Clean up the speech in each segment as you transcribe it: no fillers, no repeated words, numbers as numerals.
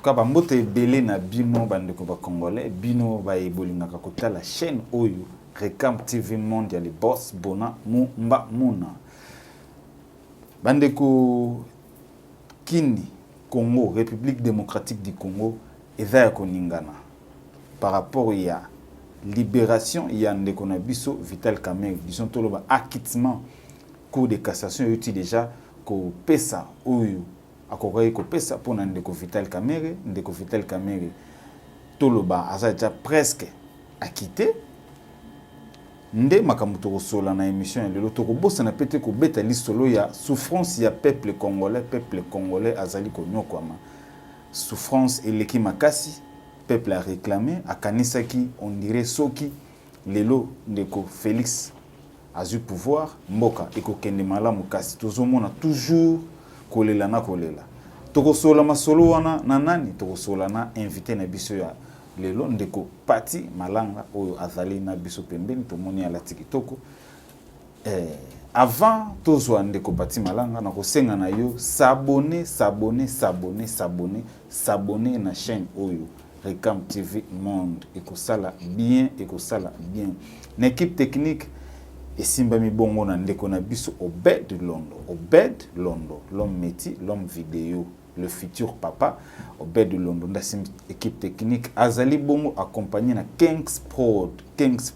cas bambote belé na bino bandeko ba congolais bino ba ebolingaka kotala chaîne oyo Recam TV Monde ya les boss bona mumba muna bandeko kini Congo République démocratique du Congo eza ya koningana par rapport ya libération ya ndeko na biso Vital Kamerhe disons toloba acquittement cour de cassation yuti déjà ko pesa oyo akokai ko pesa pona ndeko Vital Kamerhe toloba aza déjà presque acquitté nde makambo tokosola na émission lelo tokobosa na pete ko beta lisolo ya souffrance ya peuple congolais azali ko nyokwama souffrance eleki makasi peuple a réclamé akanisaki on dirait soki lelo ndeko Félix a eu pouvoir mboka ekokende malamu kasi tozomona toujours kolela na kolela tokosola masolo wana na nani tokosola na invité na biso ya lelo ndeko Pati Malanga oyo azali na biso pembeni tomoni ala tikitoko avant tozwa ndeko Pati Malanga na kosenga na yo s'abonner na chaîne oyo Recam TV Monde ekosala bien na équipe technique esimbami bongo na ndeko na biso Obed Londo l'homme métier l'homme vidéo le futur papa Obed Londo ndasim équipe technique azali bongo accompagné na Kings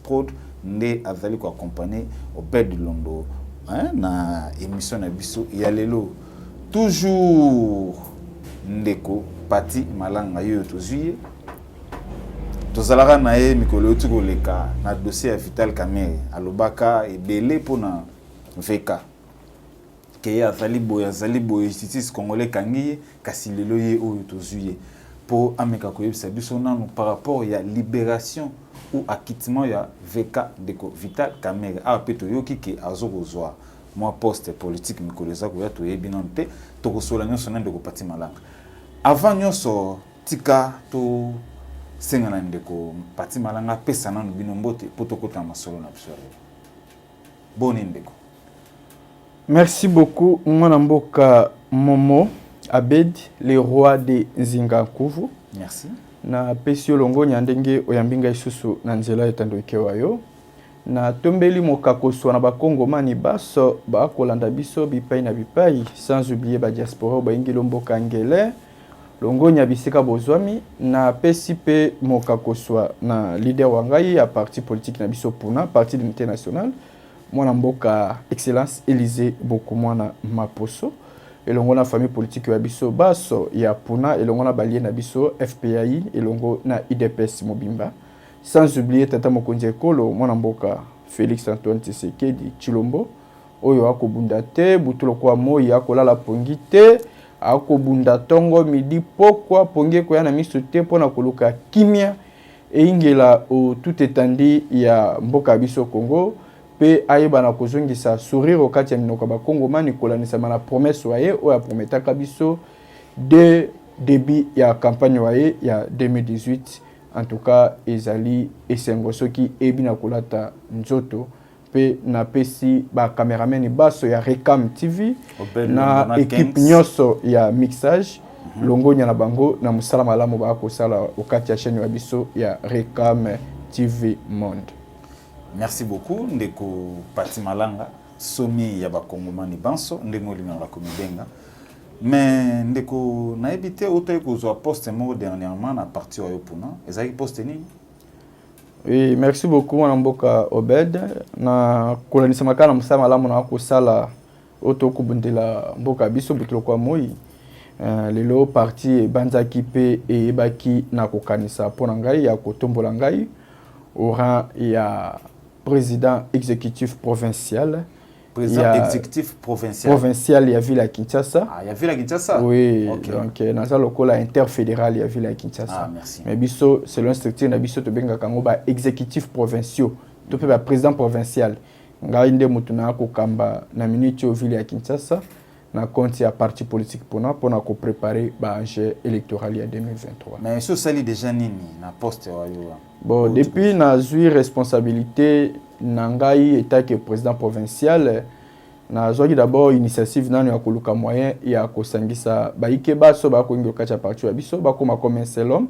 Prod nde azali ko accompagner Obed Londo na émission na biso ya lelo toujours ndeko Pati Malanga yo tozuye tozalaka na ye mikolo tuko leka na dossier ya Vital Kamerhe alobaka ebele pona VK ke azali boye justice congolais kangi kasi lelo ye oyo tozuye po ameka koyebisa biso nanu par rapport ya libération ou acquittement ya VK ndeko Vital Kamerhe ape toyoki ke azokozwa moi poste politique mikolo za ko ya toyebi non te tokosola nyonso na ndeko Pati Malanga avant nyonso tika to senga na ndeko Pati Malanga pesa nanu bino mbote potokota masolo na biso boni ndeko. Merci beaucoup mwana mboka Momo Abed le roi de Nzingankuvu. Merci. Na pesio longo nyandenge oyambinga isusu na nzela etando wayo na tombeli mokakoswa na bakongomani baso bakolanda biso bipai na bipai sans oublier ba diaspora ba ingilo mboka ngele longo nyabisika bozwami na PCP mokakoswa na leader wangai ya parti politique na biso puna parti d'unité nationale mwana mboka excellence Élysée Bokomwana Maposo elongo na famille politique ya biso baso ya puna elongo na balie na biso FPI elongo na IDPS Mobimba sans oublier tata mokonzi ekolo mwana mboka Félix Antoine Tshisekedi Chilombo oyo akobunda te butulo kwa moyi akolala pongi te akobunda tongo midi pokwa pongi ko yana miso te pona koluka kimia eingela o tout étendi ya mboka biso Congo pe ayeba na kozongisa sourire okati ya minoko ba Congo mani kolanisa na promesse waye o ya prometaka biso de début ya campagne waye ya 2018 en tout cas ezali esengo soki ebina kolata nzoto pe na pesi ba cameraman baso ya Recam TV na équipe nyoso ya mixage longonya na bango na musala malamu ba ko sala okati ya chaîne ya biso ya Recam TV Monde. Merci beaucoup ndeko Pati Malanga somi ya bakongomani banso ndengo lingaka komibenga mais ndeko na ebité otoy kozwa poste mo dernièrement na parti oyo puna ezaki poste nini? Oui, merci beaucoup mwana mboka Obed na kolanisa makana musala malamu na ko sala oto kubundela mboka biso butulo kwa moyi lelo parti banzaki pe ebaki na kokanisa pona ngai ya kotombola ngai au rang ya président exécutif provincial. Président exécutif provincial. Provincial ya ville ya Kinshasa. Ah, ya ville ya Kinshasa. Oui, okay. Donc naza lokola interfédéral ya ville ya Kinshasa. Ah, merci. Mais biso selon structure na biso to benga kango ba exécutif provinciaux. To pe ba président provincial. Ngai nde mutu na ko kamba na minute au ville ya Kinshasa na compte ya parti politique pona ko préparer ba enjeu électoral ya 2023. Mais ce sali déjà nini na poste wayo. Bon, depuis na zui responsabilité nangai état que président provincial na zoki d'abord initiative nano ya koluka moyen ya kosangisa baike baso ba ko ngi okacha parti ya biso ba koma comme un seul homme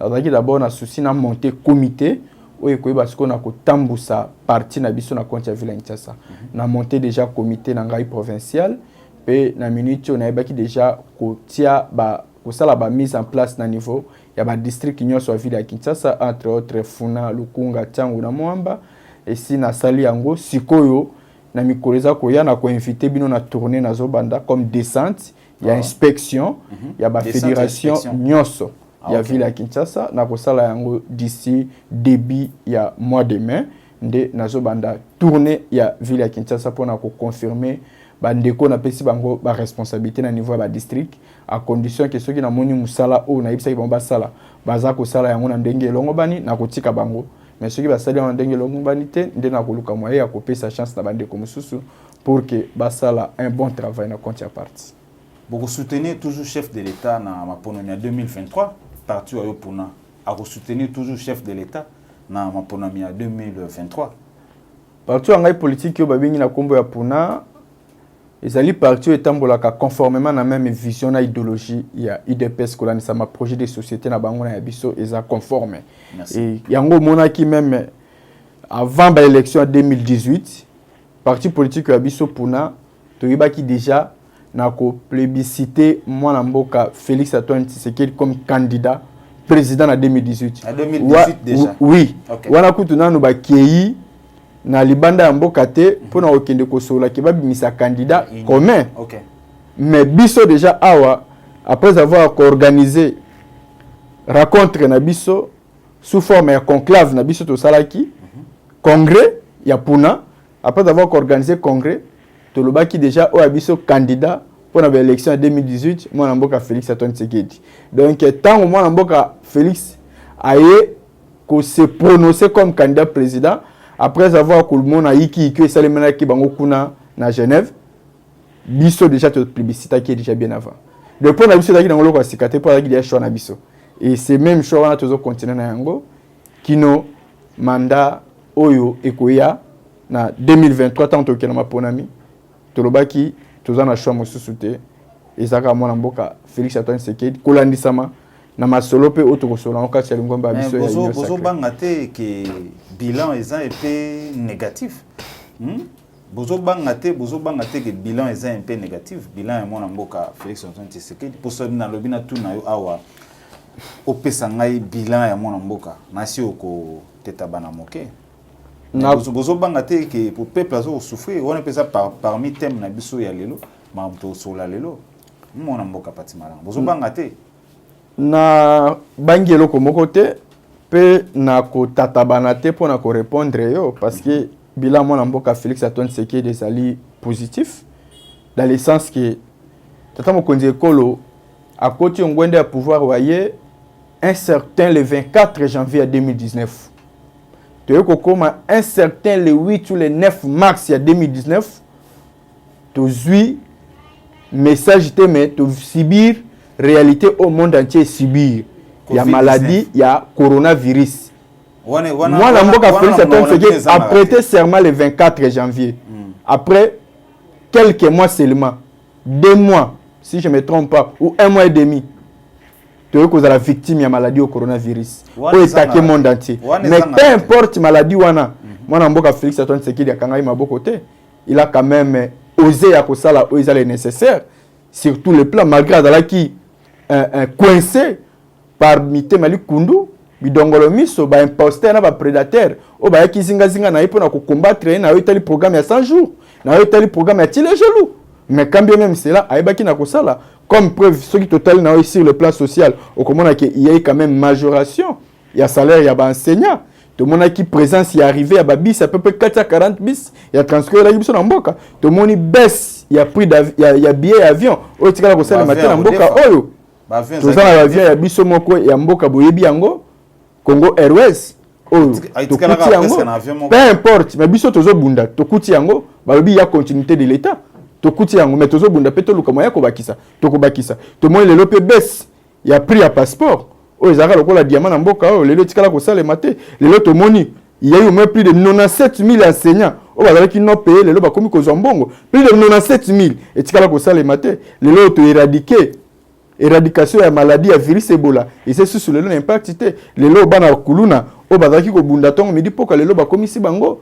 zoki d'abord na souci na monter comité oyo ko basiko na kotambusa parti na biso na compte ya ville ya Kinshasa na monter déjà comité na ngai provincial pe na minute on a baki déjà kotia ba kosala ba mise en place na niveau ya ba district nyonso ya ville ya Kinshasa entre autres Funa Lukunga Tsangu na Mwamba et si na sali yango sikoyo na mikoleza koya na ko inviter bino na tourner na zobanda comme descente ya inspection ya ba fédération nyonso ya ville ya Kinshasa na kosala yango d'ici début ya mois de mai nde na zobanda tourner ya ville ya Kinshasa pour na ko confirmer ba ndeko na pesi bango ba responsabilité na niveau ya ba district à condition que ceux qui na moni musala o na ibisa ba sala baza ko sala yango na ndenge longo bani na kotika bango. Mais ceux qui va saluer en dengue l'humanité, nous avons moyen à couper sa chance d'abandonner comme sous pour que Bassala un bon travail dans contrepartie. Vous soutenez toujours chef de l'État dans ma ponomia 2023, parti au Puna. À soutenir toujours chef de l'État dans ma ponomia 2023. Parti en politique qui est na combo ya Puna, les alliés parti étant conformément à la même vision et idéologie, il y a IDPS qui a un projet de société na bango na biso et ça conforme. Et yango mona qui même avant l'élection en 2018, parti politique ya biso Puna, to yiba qui déjà na ko plébiscité mwana mboka Félix Antoine Tshisekedi comme candidat président en 2018. En 2018 déjà. Oui. Okay. Wana kutu nanu ba kei na libanda ya mboka te pona okende kosola ke babimisa candidat commun. Okay. Mais biso déjà awa après avoir organisé rencontre na biso sous forme de conclave na biso to salaki congrès ya Puna après avoir organisé congrès to lobaki déjà o biso candidat pour la élection en 2018 moi na mboka Félix Antoine Tshisekedi. Donc tant moi na mboka Félix aye ko se prononcer comme candidat président après avoir que le monde a iki que ça les mena qui bango kuna na Genève biso déjà tout plébiscite qui est déjà bien avant depuis na biso daki dans loko sikate pour daki déjà choix na biso et c'est même choix na toujours continuer na yango kino mandat oyo ekoya na 2023 tant que na maponami to lobaki toza na choix mosusu te ezaka mwana mboka Félix Antoine Tshisekedi kolandisama na masolo pe otokosola okati ya lingomba biso ya union bozo bangate ke bilan est un peu négatif. Bozo bangate que bilan est un peu négatif. Bilan est mon amboka Félix Antoine Tshisekedi pour ça na lobina tout na yo awa opesa ngai bilan ya mon amboka nasi oko teta bana moke. Bozo bangate que pour peuple azo souffrir on peut ça parmi thème na biso ya lelo mamto sola lelo mon amboka patimala. Bozo bangate na bangelo ko mokote pe na ko tatabana te pour na ko répondre yo parce que bilan mon mboka Félix Antoine Tshisekedi des alliés positifs dans le sens que tata mokonzi ekolo à côté ngwende à pouvoir voyer un certain le 24 janvier 2019 te ko koma un certain le 8 ou le 9 mars 2019 to zui message te mais to subir réalité au monde entier subir il y a maladie il y a coronavirus. Moi la mboka Félix Antoine Tshisekedi a prêté serment le 24 janvier. Après quelques mois seulement, 2 mois si je me trompe pas ou 1 mois et demi, tu es la victime de la maladie au coronavirus. Pour attaquer le monde entier. Mais peu importe maladie wana, moi la mboka Félix Antoine Tshisekedi a kangai mabokote, il a quand même osé à kosala osé le nécessaire sur tous les plans malgré qui coincé par Mité Mali Kundu bidongolo miso ba imposteur na ba prédateur o ba kizinga zinga na ipo na ko combattre na yo tali programme ya 100 jours na yo tali programme ya tile gelou mais quand bien même cela aibaki na ko sala comme preuve ce qui total na yo sur le plan social au comment il y a quand même majoration il y a salaire il y a ba enseignant tout le monde qui présence y arrivé à babis à peu près 440 bis il y a transfert la biso na mboka tout le monde baisse il y a prix il y a billet avion o tikala ko sala matin na mboka oyo tout ça la avion ya biso moko ya mboka boyebi yango Congo Airways peu importe mais biso tozo bunda tokuti yango balobi ya continuité de l'état tokuti yango mais tozo bunda pe toluka moya ko bakisa tokobakisa to moi lelo pe baisse ya prix ya passeport o ezaka lokola diamant na mboka o lelo tikala ko sala maté lelo to moni il y a eu au moins plus de 97 000 enseignants. On va qui n'ont payé les lois comme Kozambongo. Plus de 97 000. Et tu as ça les matins. Les lois ont éradiqué. Éradication de maladie à virus Ebola. Et c'est sur le l'impact. Les lois bana kuluna. On va qui Bundaton me dit pourquoi les lois comme ici bango.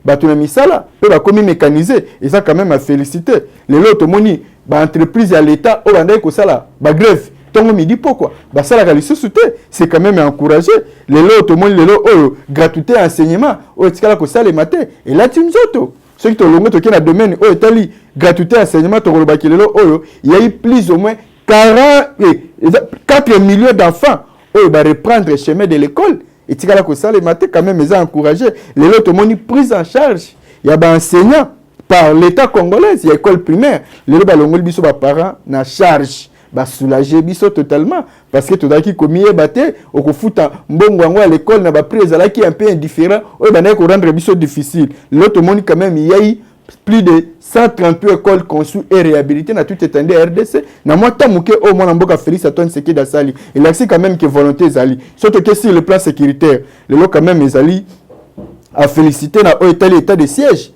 Batuna misala. Peut va comme mécanisé. Et ça quand même à féliciter. Les lois automoni. Ba entreprise à l'État. On va dire que ça là. Ba grève. Tongo me dit pourquoi. Bah ça la réalité c'est quand même encouragé. Les lots tout le monde les lots gratuité enseignement au tikala ko ça les matins et là tu nzoto ceux qui te longo to na domaine o etali gratuité enseignement to kolobaki les lots il y a eu plus ou moins 4 millions d'enfants va reprendre le chemin de l'école et tikala ko ça les matins quand même ils ont encouragé les lots tout le monde prise en charge il y a ba enseignants par l'État congolais il y a école primaire les lots ba longo biso ba parents na charge ba soulager biso totalement parce que tout daki komi baté au kofuta mbongo ngo à l'école na ba prise là qui est un peu indifférent o ba na ko rendre biso difficile l'autre monde quand même il y a eu plus de 138 écoles conçues et réhabilitées na tout étendue RDC na moi tamuke au moins mboka Félix Antoine Sekeda Sali il a quand même que volonté zali surtout que sur le plan sécuritaire le lot quand même ezali à féliciter na état de siège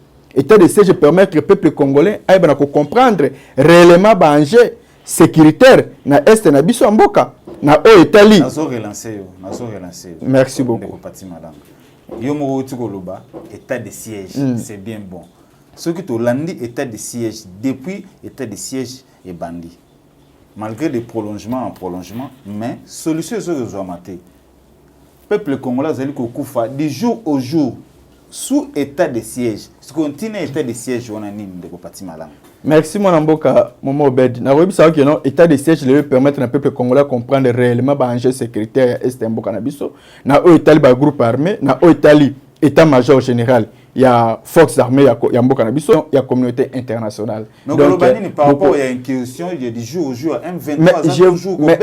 permettre au peuple congolais à comprendre réellement ba enjeu sécuritaire na est na biso mboka na Italie nazo relancer merci beaucoup madame yo mo tukoloba état de siège c'est bien bon ce qui to landi état de siège depuis état de siège et bandit malgré des prolongements en prolongement mais solution sur les maté peuple congolais zali ko kufa du jour au jour sous état de siège ce continue état de siège on a ni de kopati madame. Merci mon amboka Momo Obed. Na rebi ça que non état de siège le permettre na peuple congolais comprendre réellement ba enjeu sécuritaire est mboka na biso. Na Italie ba groupe armé, na Italie état-major général, il y a forces armées, il y a mboka na biso, il y a communauté internationale. Donc globally par rapport il y a une question il y a du jour au jour M23 jours mais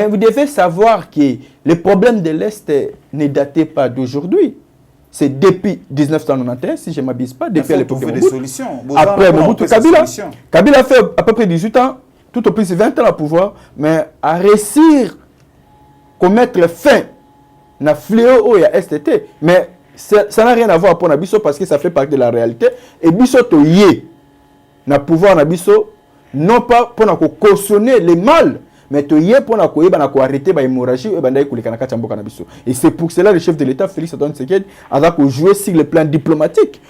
vous devez savoir que le problème de l'Est ne datait pas d'aujourd'hui. C'est depuis 1991, si je ne m'abuse pas, depuis l'époque de Mobutu. Après Mobutu, Kabila fait à peu près 18 ans, tout au plus 20 ans à pouvoir, mais à réussir à mettre fin à fléau et à STT. Mais ça n'a rien à voir pour Nabiso parce que ça fait partie de la réalité. Et Biso to yé, na pouvoir Nabiso, non pas pour cautionner les mal, mais to yé pour arrêter l'hémorragie et c'est pour cela le chef de l'État Félix Antoine Tshisekedi a joué sur le plan diplomatique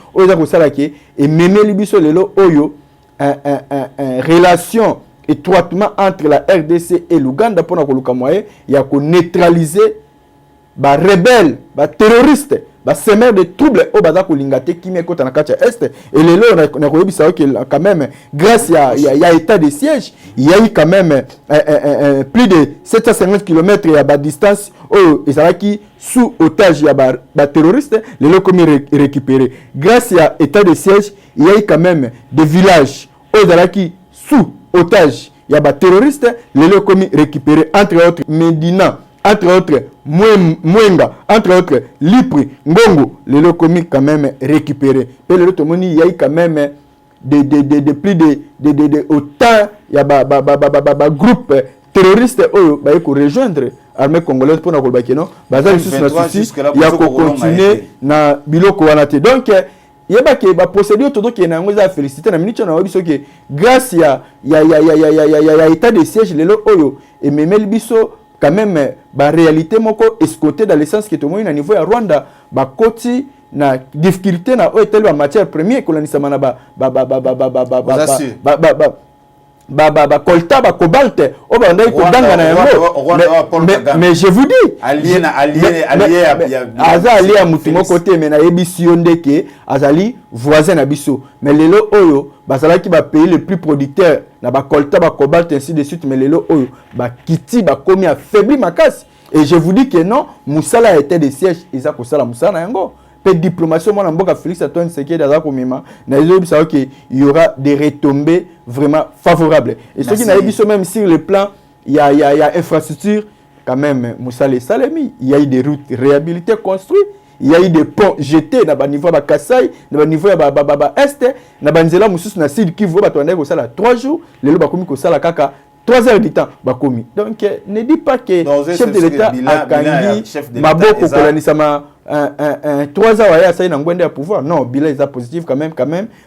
et même Libiso lelo oyo relation étroitement entre la RDC et l'Ouganda pour neutraliser les rebelles, les terroristes, les semeurs de troubles au Bazako Lingate qui met côté na Kacha Est et les lots on a revu ça quand même grâce à état de siège il y a eu quand même plus de 750 km à bas distance où Ezalaki sous otage il y a des terroristes les lots comme récupérés grâce à état de siège il y a eu quand même des villages où Ezalaki sous otage il y a des terroristes les lots comme récupérés entre autres Medina entre autres Mwenga, entre autres Lipri, Ngongo, les locomiques quand même récupérés. Et le il y a quand même de plus de autant, il y a groupe terroriste qui rejoindre l'armée congolaise pour nous non il y a continuer na biloko wanate. Donc il y a que la procédure tout qui est na féliciter na minute na biso que grâce ya état de siège les oyo et même biso quand même la réalité moko escoté dans le sens que tout le monde à niveau ya Rwanda ba koti na difficulté na en matière première colonisation na colta ba cobalt o ba ndai ko danga na yango mais je vous dis allié à mutu moko côté mais na ebisio ndeke azali voisin na biso mais lelo oyo bazalaki ba pays le plus producteur na ba colta ba cobalt ainsi de suite mais lelo oyo ba kiti ba komi affaibli makasi et je vous dis que non musala était des sièges isa ko sala musala yango pe diplomatie mon mboka Félix Antoine Tshisekedi daza komima na ezo bisa que il y aura des retombées vraiment favorables et ce qui n'a biso même sur le plan il y a infrastructure quand même musala salemi il y a eu des routes réhabilitées construites il y a eu des ponts jetés na ba niveau ba Kasai na ba niveau ba est na ba nzela mususu na sud Kivu ba tondé ko sala 3 jours lelo ba komi ko sala kaka 3 heures du temps bakomi. Donc ne dis pas que le chef de l'État a kangi maboko kolanisama 3 heures ya ça na ngwende ya pouvoir. Non, bilan est positif quand même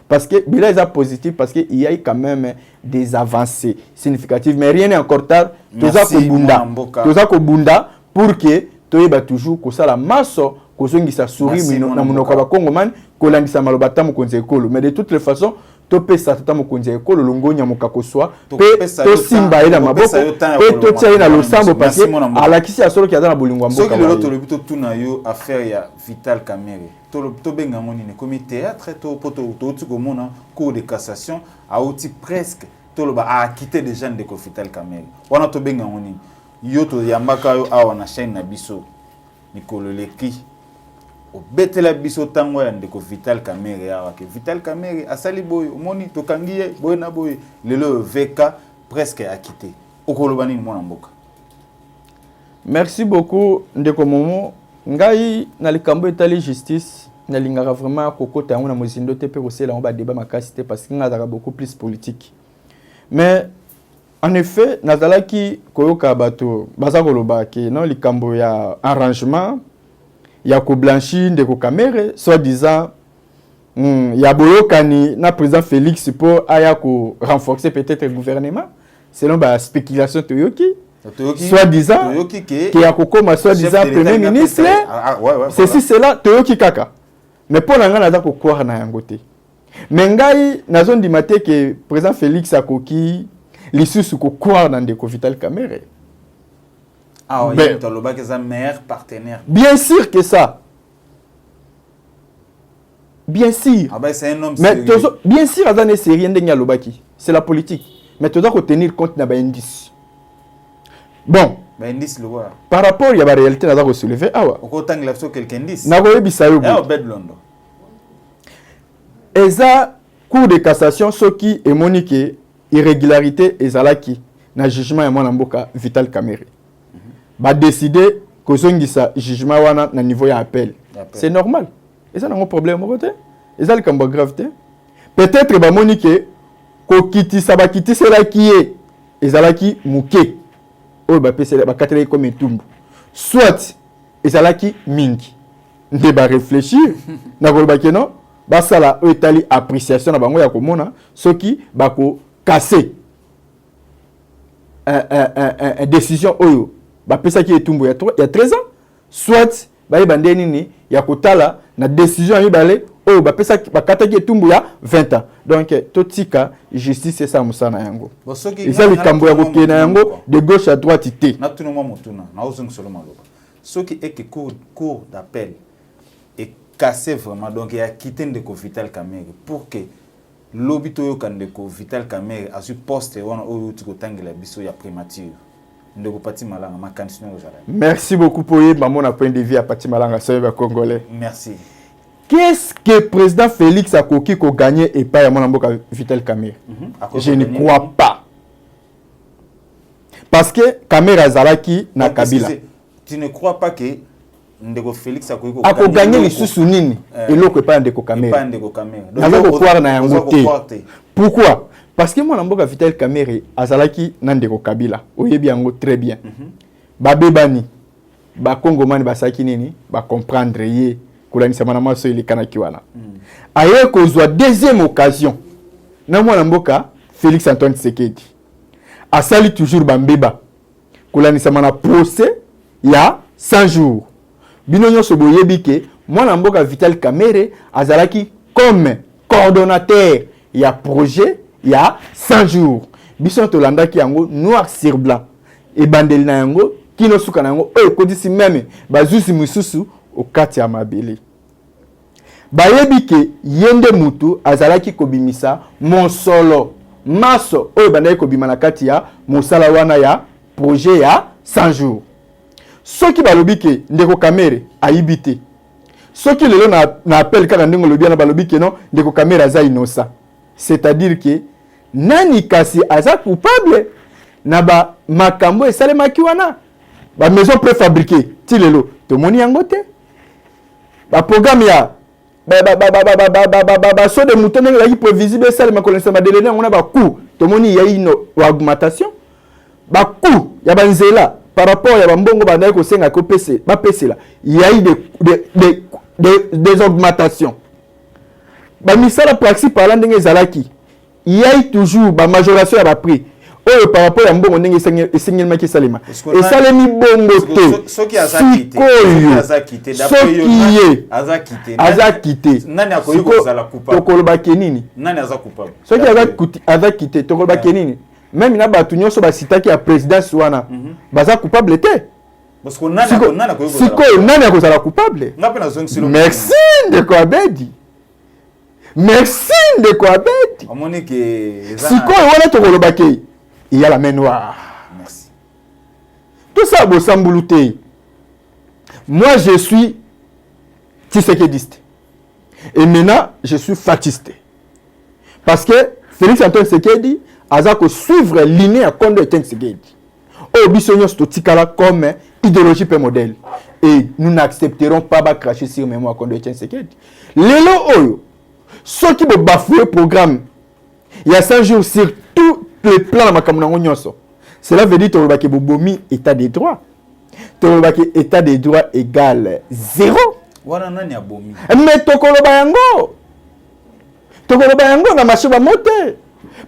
parce que bilan est positif parce que il y a quand même des avancées significatives, mais rien n'est encore tard. Toza ko bunda pour que toyeba toujours ko sala maso ko zongisa souris na monoko ba Congo man ko landisa maloba tamu konze ekolo, mais de toutes les façons to pesa tata mokonzi ya ekolo longonya mokako swa pe to simba ela maboko pe to tia na losambo parce que alakisi ya solo ki azana bolingwa mboka soki lelo to lobito tuna yo affaire ya Vital Kamerhe to benga ngoni ne comme théâtre to poto to komona cour de cassation a outi presque to loba a quitté des gens de Vital Kamerhe wana to benga ngoni yo to yambaka yo awa na chaîne na biso Nikolo Leki obetela biso tango ya ndeko Vital Kamerhe ya wake Vital Kamerhe asali boy omoni tokangiye boy na boy lelo VK presque a quitté okoloba nini mwana mboka. Merci beaucoup ndeko Momo ngai na likambo etali justice na lingaka vraiment kokota yango na mozindo te pe kosela on ba débat makasi te parce que ngazaka beaucoup plus politique, mais en effet nazalaki koyoka bato baza koloba ke non likambo ya arrangement ya ko blanchi ndeko Kamerhe soi-disant ya boyokani na président Félix pour aya ko renforcer peut-être le gouvernement selon ba spéculation toyoki soi-disant que ya kokoma soi-disant premier ministre ceci cela toyoki kaka, mais pour nga naza ko croire na yango te, mais ngai nazo ndima te que président Félix akoki lisusu ko croire na ndeko Vital Kamerhe. Ah oui, ben, c'est un meilleur partenaire. Bien sûr que ça. Bien sûr. Ah ben c'est un homme mais bien sûr, c'est la politique. Mais tu dois tenir compte de l'indice. Bon. Indice le quoi? Par rapport à la réalité, tu dois soulever. Ah ouais. Au côté de l'absence quelqu'un indice. Na goye bisayo. Ah au bed Londres. Eza cour de cassation ce qui est moniqué irrégularité ezalaki na jugement ya mwana mboka Vital Kamerhe. Ba décider que zongisa jugement wana na niveau ya appel. C'est normal. Et ça n'a pas problème au côté. Et ça le cambo gravité. Peut-être ba monique ko kiti sabakiti cela qui est ezalaki muke. O ba pese ba katele comme tumbu. Soit ezalaki mingi. Nde ba réfléchir na ko ba keno ba sala o etali appréciation na bango ya komona soki ba ko casser décision oyo ba pesa ki etumbu ya 13 ans soit ba yebande nini ya kotala na décision yi balé oyo ba pesa ba kata ki etumbu ya 20 ans. Donc totika justice c'est ça musana yango isa likambo ya kokena yango de gauche à droite ité na tuno motuna na ozong solo maloba soki et que cour d'appel est cassé vraiment, donc il y a quitté de Vital Kamerhe pour que l'obito yo kandeko Vital Kamerhe a su poste wana oyo tikotangela biso ya primature. Merci beaucoup pour mon point de vue à Pati Malanga, Congolais. Merci. Qu'est-ce que le président Félix a gagné et pas à mon Vital Kamerhe? Je ne crois pas. Parce que Kamerhe Azalaki na Kabila. Tu ne crois pas que Ndeko Félix a gagné les sous-sounines et l'autre pas Ndeko Kamerhe? Pourquoi? Parce que moi, je suis Vital Kamerhe, Azalaki Nandeko Kabila. Oyebi yango très bien. Babebani, ba Congomani basaki nini, ba comprendre ye, kulani sama na maso ile kanaki wana. Aye kozwa deuxième occasion. Na mwana mboka Félix Antoine Tshisekedi. Asali toujours bambeba. Kulani sama na procès ya 100 jours. Bino nyonso boyebi ke mwana mboka Vital Kamerhe azalaki comme coordonnateur ya projet il y a 100 jours. Bison Tolanda qui yango noir sur blanc. Et bandel na yango kino suka na yango e kodisi meme bazusi mususu au kati ya mabele. Bayebi ke yende mutu azalaki kobimisa monsolo maso o bandai kobima na kati ya mosala wana ya projet ya 100 jours. Soki balobi ke Ndeko Kamerhe ayibite. Soki lelo na appel kaka ndingo lobi na balobi ke non Ndeko Kamerhe aza innocent. C'est-à-dire que nani kasi aza coupable na ba makambo esalemaki wana ba maison préfabriquée ti lelo to moni yango te ba programme ya ba so de mouton ndenge la prévisible esalema connaissance ba délai ngona ba coût to moni ya ino augmentation baku ya banzela par rapport ya bambongo banaye ko senga ko pese ba pese là il y a eu des augmentations ba misala principe ala ndenge zalaki il y a eu toujours ba majoration ya ba prix oyo par rapport ya mbongo ndenge esengelmaki salema esalemi bongo te soki azakite nani akoyi kozala coupable tokolobaki nini nani aza coupable soki azakite tokolobaki nini même na bato nyonso basitaki ya présidence wana baza coupable te sikoyo nani akozala coupable merci ndeko abedi sikoyo wana tokolobaki il y a la main noire. Merci. Tout ça, Bossamboulouté. Moi, je suis Tshisekediste. Et maintenant, je suis fatiste. Parce que Félix Antoine Tshisekedi a suivre lignée à Kondo Tshisekedi. Au Bissonio Stotikala comme idéologie et modèle. Et nous n'accepterons pas de cracher sur mémoire Kondo Tshisekedi. Lélo Oyo, ceux qui vont bafouer le programme, il y a 5 jours sur tout le plan de cela veut dire que Bobomi état des droits. État des droits égale 0. Mais Tokoloba yango na marché ba moté.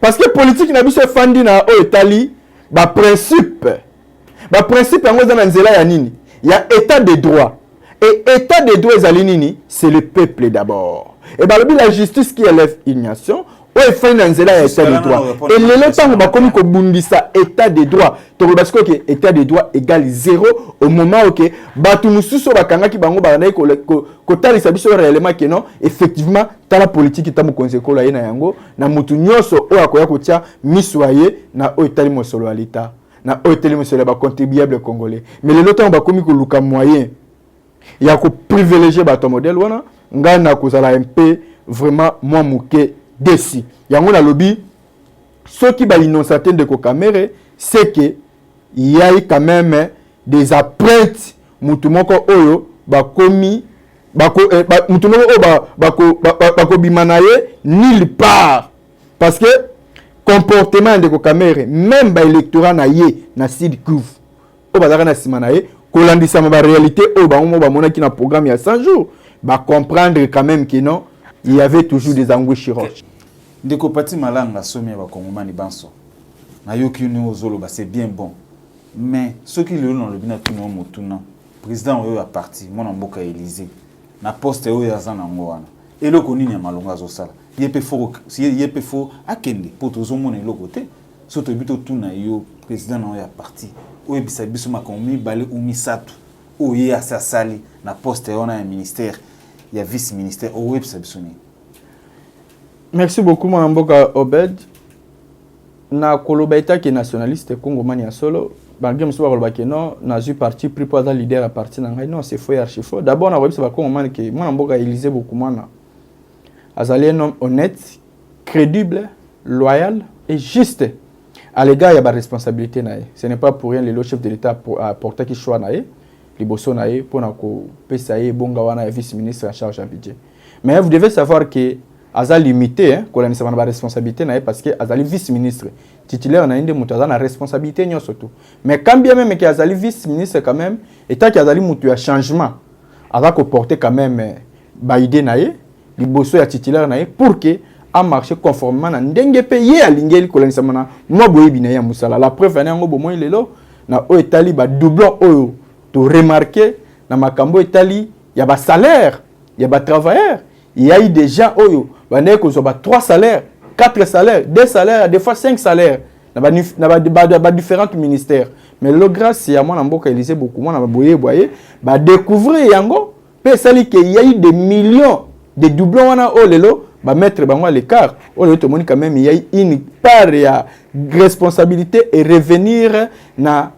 Parce que politique na biso fandi na o Italie ba principe yango za na nzela ya nini? Il y a état des droits. Et état des droits ezali nini? C'est le peuple d'abord. Et bah la justice qui élève ignation. Et état des droits. Et le temps va comme bundisa état des droits. Parce que état des droits égale 0 au moment où batu mususu bakanga ki bango ba ko talisa biso réellement que non effectivement ta la politique ta mo konsekola ye na yango na mutu nyoso o akoya ko tia miswaye na o etali mosolo alita na o etali mosolo ba contribuable congolais. Mais le temps va comme ko luka moyen ya ko privilégier bato modèle wana ngana ko zala un peu vraiment moi mouké desi yango na lobby ceux qui ba innocenté de ko caméra c'est que il y a eu quand même des apprêts mutu moko oyo ba komi mutu moko ba bimanaye nulle part parce que comportement de ko caméra même ba électorat na ye na Sud Kivu o ba na simanaye ko landisa ma réalité o ba mo ba mona ki na programme ya 100 jours ba comprendre quand même que non il y avait toujours des angoisses roches. Ndeko Pati Malanga somi ba kongomani banso. Na yoki ni ozolo ba c'est bien bon. Mais ce qui le non le bina tuno motuna. Président oyo a parti, mon mboka Élysée. Na poste oyo ya zana ngwana. Eloko nini ya malonga zo sala. Yepe fo akende poto zo mona eloko te. Soto bito tuna yo président oyo a parti. Oyo bisa biso makomi balé ou misatu. Oyo ya sasali na poste ona ya ministère. Il y a vice-ministère au web Sabsoni. Merci beaucoup mon amboka Obed. Na kolobaita qui est nationaliste Congo mania solo. Bagam so koloba ke non na ju parti pris pour leader à parti na ngai non c'est faux archi faux. D'abord na web c'est pas Congo mania que mon amboka Élysée beaucoup mana. Azali un homme honnête, crédible, loyal et juste. À l'égard il y a pas responsabilité na. Ce n'est pas pour rien le chef de l'État pour apporter qui choix na. Liboso nae pour na ko pesa ye bonga wana vice-ministre en charge du budget. Mais vous devez savoir que aza limité hein ko la na responsabilité nae parce que azali vice-ministre titulaire na inde mutaza na responsabilité nyo surtout. Mais quand bien même que azali vice-ministre quand même état que azali mutu ya changement aza ko porter quand même ba idée nae liboso ya titulaire nae pour que a marché conformément na ndenge payé à lingeli ko la na mo boyebi na ya musala. La preuve na ngo bomo lelo na o etali ba doublon oyo remarquer dans ma cambo Italie, il y a des salaires, il y a des travailleurs, il y a eu des gens oyo, il y a 3 salaires, 4 salaires, 2 salaires, des fois 5 salaires, dans différents ministères. Mais le grâce à moi, je Élysée beaucoup moins, je découvrir yango, il y a eu des millions de doublons bah mettre à l'écart. Quand même, il y a une part de responsabilité et revenir na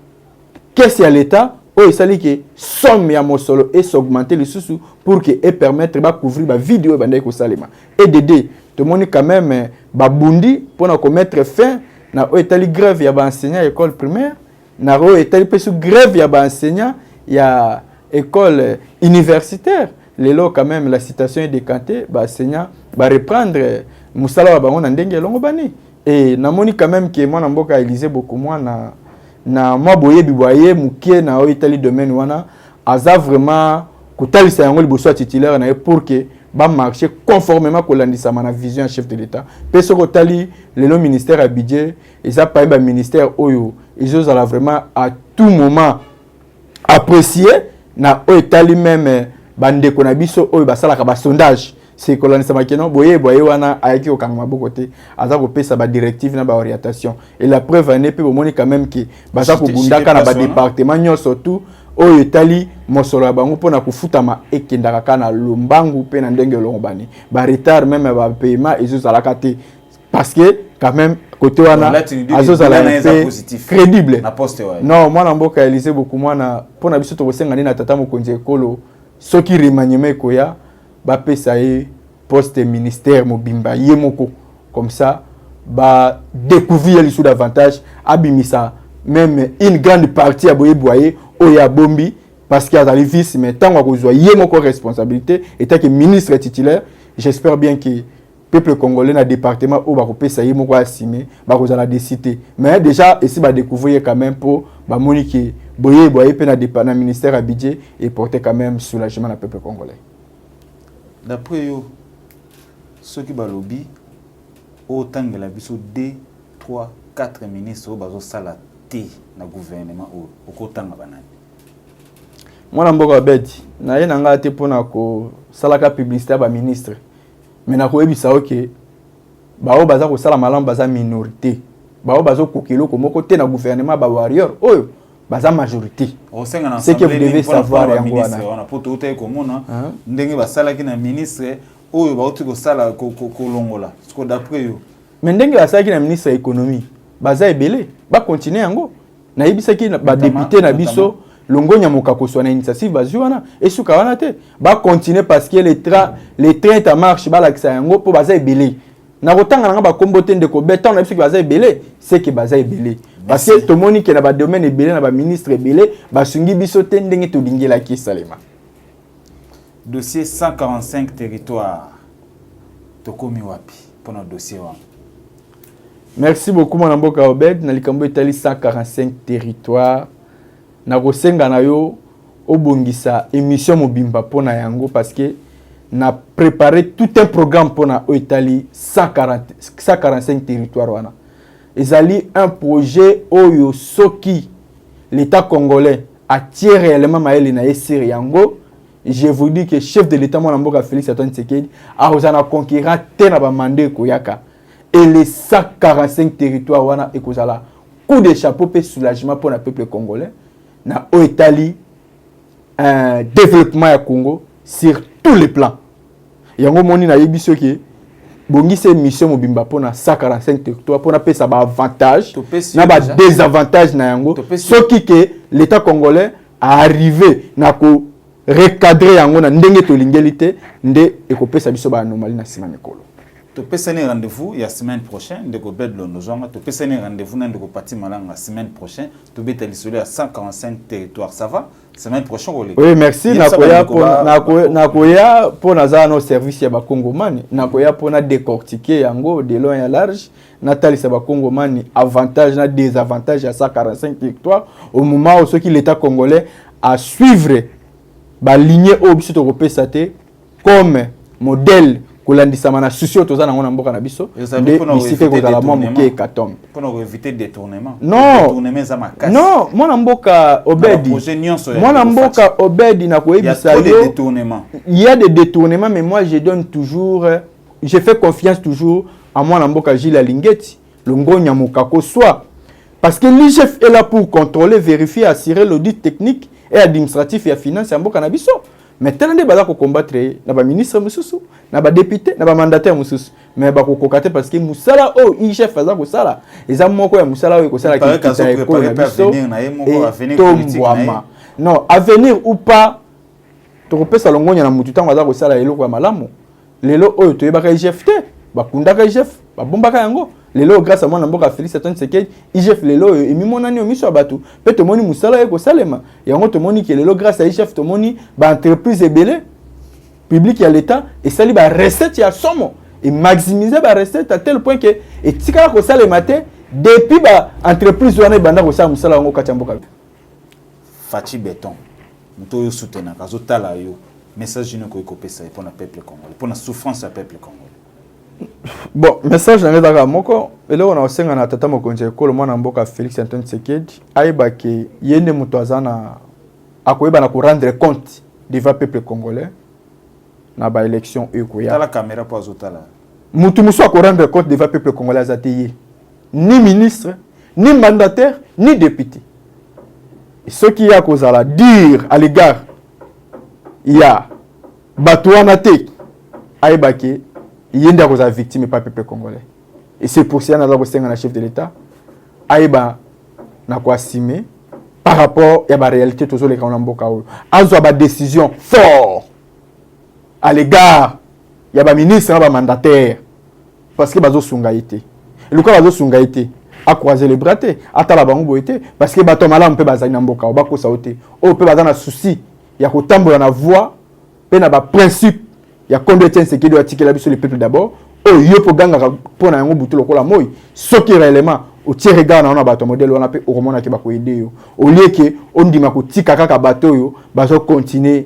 qu'est-ce à l'État. Il s'agit que somme ya mosolo et s'augmenter les sous pour que et permettre de couvrir la vidéo bandai ko salema et d'aider tout le monde quand même babundi pour na mettre fin na etali grève ya ba enseignant école primaire na etali pesu grève ya ba enseignant ya école universitaire les lots quand même la citation est décantée ba enseignant ba reprendre musala ba bango na ndenge longo bani et na moni quand même que moi na mboka Élysée beaucoup moins na na moi boye biboye mukie na o Italie domaine wana aza vraiment kotalisa yango liboso titulaire na pour que ba marcher conformément kolandisa na vision chef de l'état peso kotali le ministère à budget et ça pas ba ministère oyo ils osent vraiment à tout moment apprécier na o Italie même bande ko na biso oyo basala ka ba sondage c'est kolandisa makeno boye wana ayaki okanga maboko te aza ko pesa ba directive na ba orientation et la preuve en est pe bomoni quand même que baza ko bundaka na ba département nyonso tout oyo Italie mosolo ya bango pona kufutama ekendaka kana lombangu pe na ndenge longobani ba retard même ba paiement ezozalaka te parce que quand même côté wana azozala crédible non moi na mboka Élysée beaucoup mwana pona biso to kosenga ni na tata mokonzi ekolo soki remaniement koya ba pesa ye poste ministère mobimba yemoko comme ça ba découvrir les sous davantage abimisa même une grande partie à boye oya bombi parce qu'il y a des vice mais tant qu'on a une responsabilité et tant que ministre titulaire j'espère bien que peuple congolais na département où va couper ça yemo quoi assumer va cause la décider mais déjà ici va découvrir quand même pour ba monique boye pe na département ministère à budget et porter quand même soulagement au peuple congolais d'après yo ceux qui ba lobby autant que la biso 2 3 4 ministres bazo sala na gouvernement au kotanga banani mwana mboka beti na ye nanga te pona ko salaka publicité ba ministre mais na ko ebisa oke bao baza ko sala malamu baza minorité bao bazo kokelo ko moko te na gouvernement ba warrior oyo baza majorité c'est que vous devez savoir yango wana on a poto te ko mona ndenge ba sala ki na ministre oyo ba oti ko sala ko longola parce d'après yo mais ndenge ba sala ki na ministre économie baza ebele ba continuer yango na yebisaki ba député na biso longonya mokakoswa na initiative bazuana et suka wana te ba continuer parce que les trains ta marche ba la kisa yango po baza ebele na kotanga nga ba kombote ndeko beton na bisiki baza ebele c'est que baza ebele parce que to moni ke na ba domaine ebele na ba ministre ebele ba sungi biso te ndenge to dingela ki salema dossier 145 territoires to komi wapi pour notre dossier wa. Merci beaucoup mon amboka Obed na likambo etali 145 territoires na kosenga na yo obongisa émission mobimba pona yango parce que na préparé tout un programme pona Etali 145 territoires wana ezali un projet oyo soki l'état congolais attire réellement maël na esir yango je vous dis que chef de l'état mon amboka Félix Antoine Tshisekedi a osana conquérant te na ba mandé koyaka et les 145 territoires wana ekozala coup de chapeau pe soulagement pour le peuple congolais na Etali un développement ya Congo sur tous les plans yango moni na yebiso ke bongi se mission mobimba pona 145 territoires pona pesa ba avantage na ba désavantage na yango soki ke l'état congolais a arrivé na ko recadrer yango na ndenge to lingelité nde ekopesa biso ba anomalie na sima mikolo. To pesane rendez-vous la semaine prochaine de Gobed Lonozonga to pesane rendez-vous na ndeko Pati Malanga la semaine prochaine to betali solo à 145 territoires ça va semaine prochaine oui merci nakoya pour naza no service ya ba Congomani nakoya pour na décortiquer yango de long et large natalisa ba Congomani avantage na désavantage à 145 territoires au moment où ceux qui l'état congolais à suivre ba lignée au biso to kopesa te comme modèle kolandisa mana susio toza na ngona mboka na biso bisite kozala mwa moke ekatombe pour éviter détournement non mwana mboka Obedi mwana mboka Obedi na koyebisa yo il y a des détournements mais moi je donne toujours je fais confiance toujours à mwana mboka Gilles Lingeti le ngonya mokako soit parce que l'IGF est là pour contrôler vérifier assurer l'audit technique et administratif et finance ya mboka na biso. Mais tellement de ko combattre na ba ministre mususu na ba député na ba mandataire mususu mais ba ko kokate parce que musala o IGF faza ko sala eza moko ya musala o ko sala ki ta ko na biso non avenir ou pas to kopesa longonya na mutu tango aza ko sala eloko ya malamu lelo oyo to yebaka IGF te ba kundaka IGF ba bombaka yango lelo grâce à moi namboka Félix Antoine Tshisekedi IGF lelo emi monani omiso abatu pe to moni musala eko salema yango to moni ke lelo grâce à IGF to moni ba entreprise ebele public ya l'état et sali ba recette ya somo et maximiser ba recette à tel point que et tikala ko salema te depuis ba entreprise wana banda ko sa musala ngo katamboka Fachi Béton muto yo soutenir kazo tala yo message ni ko kopesa pour le peuple congolais pour la souffrance du peuple congolais. Bon message na ngeza moko eloko na osenga na tata mokonzi ekolo mwana mboka Félix Antoine Tshisekedi ayeba ke yene muto azana akoyeba na ko rendre compte devant peuple congolais na ba élection ekoya tala caméra pour azotala mutu muso ko rendre compte devant peuple congolais azateye ni ministre ni mandataire ni député. Et ce qui a causé à dire à l'égard il y a Batouana Te Aïbake il y a une victime pas peuple congolais. Et c'est pour ça que nous avons un chef de l'État Aïba n'a quoi assumer par rapport à la réalité de les Kanamboka. Azo a une décision forte à l'égard il y a un ministre un mandataire parce que bazo sungaïté. Et le cas bazo sungaïté a croisé les bras te atala bango boité parce que bato malamu pe bazali na mboka ba ko sauter o pe bazana souci ya ko tambola na voix pe na ba principe ya conduite insécurité doit tirer la biso le peuple d'abord o yo po ganga po na yango butu lokola moi soki réellement o tie regard na bato modèle wana pe o komona ke ba ko aider yo au lieu que on ndima ko tika kaka bato yo bazo continuer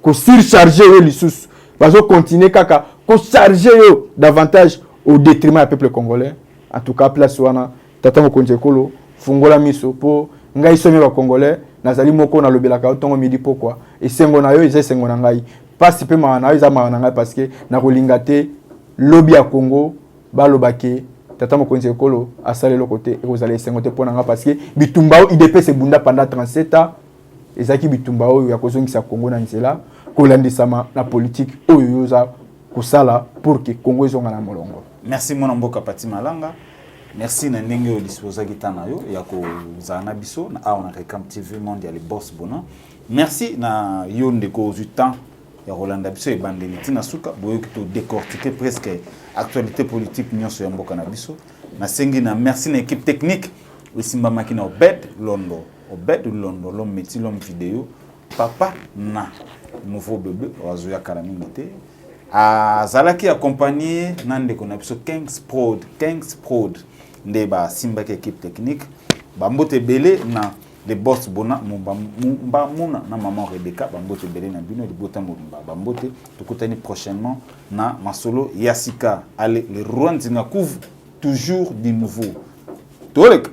ko surcharger yo lisusu bazo continuer kaka ko charger yo davantage au détriment du peuple congolais. En tout cas, place wana tata mokonzi ekolo fungola miso po ngai somi ba congolais nazali moko na lobelaka otongo midi pourquoi et sengo na yo eza sengo na ngai pas pe ma na yo eza ma na ngai parce que na kolinga te lobby ya Congo balobake tata mokonzi ekolo asale le côté et vous allez sengo te pona nga parce que bitumba IDP se bunda pendant 37 ans ezaki bitumba oyo ya kozongisa Congo na nzela kolandisama na politique oyo yoza kusala pour que Congo ezonga na molongo. Merci mon mboka Pati Malanga. Merci na ndenge yo disposa kitana yo ya ko zana biso na on a Recam TV mondial les boss bona. Merci na yo ndeko du temps ya Rolanda biso e bandeli tina suka boyo ki to décortiquer presque actualité politique nyonso ya mboka na biso. Na sengi na merci na équipe technique Osimba Makina Obed Londo. Obed Londo l'homme métier l'homme vidéo papa na nouveau bébé oazoya karamingite. Zalaki accompagné nande ko na biso Kings Prod ndeba simba ke équipe technique bambote belé na les boss bona mumba muna na maman Rebecca bambote belé na bino libota mumba bambote tukutani prochainement na masolo Yasika allez les Rwandais na couvre toujours du nouveau Tolek